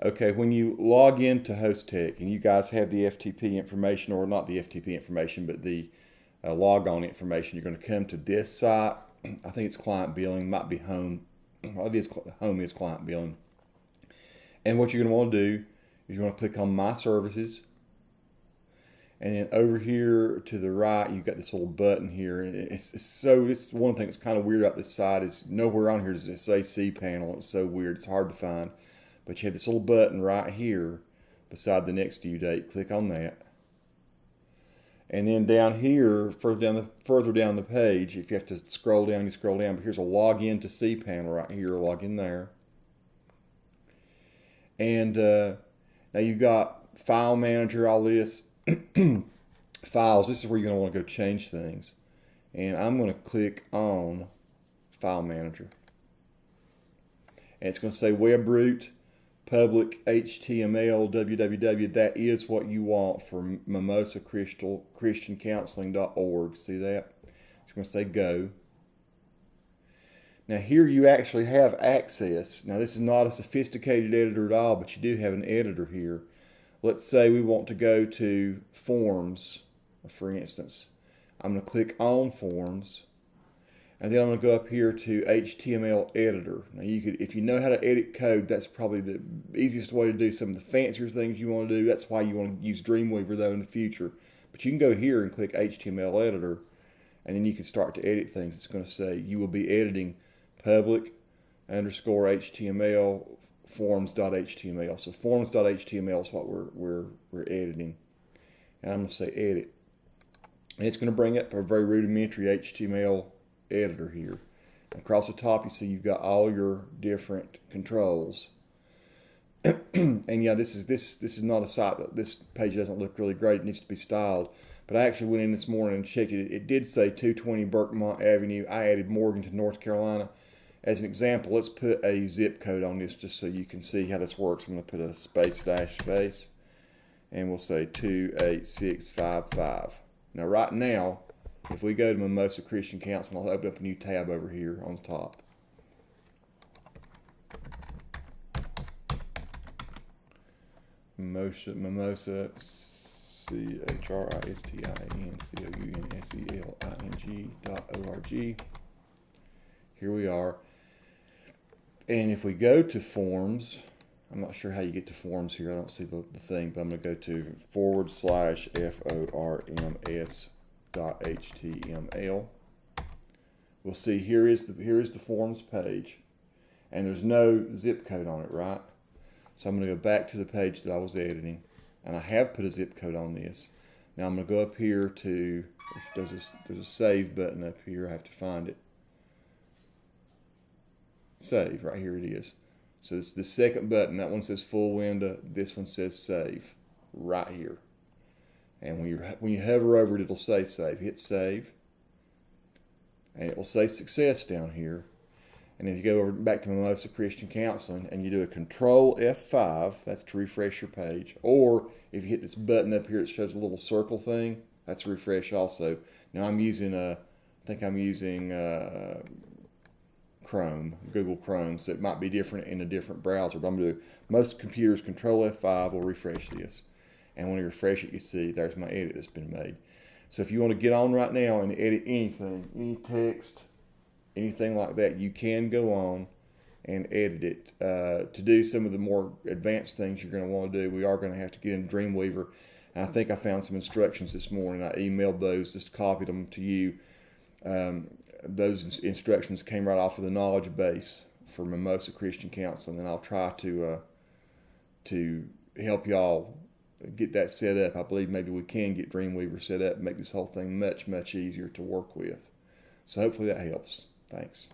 Okay, when you log into HostTech and you guys have the FTP information, or not the FTP information, but the logon information, you're going to come to this site. I think it's client billing, might be home. Well, it is, home is client billing. And what you're going to want to do is you want to click on My Services. And then over here to the right, you've got this little button here. And it's one thing that's kind of weird about this site is nowhere on here does it say cPanel. It's so weird. It's hard to find. But you have this little button right here beside the next due date. Click on that. And then down here, further down the page, if you have to scroll down, you scroll down. But here's a login to cPanel right here. Log in there. And now you've got File Manager, all this. Files, this is where you're going to want to go change things. And I'm going to click on File Manager. And it's going to say web root, public, HTML, www. That is what you want for Mimosa Christian Counseling.org. See that? It's going to say go. Now here you actually have access. Now this is not a sophisticated editor at all, but you do have an editor here. Let's say we want to go to Forms, for instance. I'm going to click on Forms, and then I'm going to go up here to HTML Editor. Now you could, if you know how to edit code, that's probably the easiest way to do some of the fancier things you want to do. That's why you want to use Dreamweaver though in the future. But you can go here and click HTML Editor, and then you can start to edit things. It's going to say you will be editing public _ HTML forms.html. So forms.html is what we're editing. And I'm going to say edit. And it's going to bring up a very rudimentary HTML editor here. And across the top you see you've got all your different controls. And yeah, this is not a site that this page doesn't look really great. It needs to be styled. But I actually went in this morning and checked it. It did say 220 Berkmont Avenue. I added Morganton, North Carolina. As an example, let's put a zip code on this just so you can see how this works. I'm going to put a space, and we'll say 28655. Now right now, if we go to Mimosa Christian Counseling, I'll open up a new tab over here on the top. Mimosa, CHRISTINCOUNSELING.org. Here we are. And if we go to Forms, I'm not sure how you get to Forms here. I don't see the thing, but I'm going to go to /forms.html. We'll see here is the Forms page, and there's no zip code on it, right? So I'm going to go back to the page that I was editing, and I have put a zip code on this. Now I'm going to go up here to, there's a save button up here. I have to find it. Save, right here it is. So it's the second button. That one says full window. This one says save, right here. And when you hover over it, it'll say save. Hit save, and it will say success down here. And if you go over back to Mimosa Christian Counseling and you do a Control F5, that's to refresh your page. Or if you hit this button up here, it shows a little circle thing. That's a refresh also. Now I'm using Chrome, Google Chrome, so it might be different in a different browser. But I'm going to do, most computers, Control F5 will refresh this. And when you refresh it, you see there's my edit that's been made. So if you want to get on right now and edit anything, any text, anything like that, you can go on and edit it. To do some of the more advanced things you're going to want to do, we are going to have to get in Dreamweaver. And I think I found some instructions this morning. I emailed those, just copied them to you. Those instructions came right off of the knowledge base for Mimosa Christian Counseling, and I'll try to help y'all get that set up. I believe maybe we can get Dreamweaver set up and make this whole thing much, much easier to work with. So hopefully that helps. Thanks.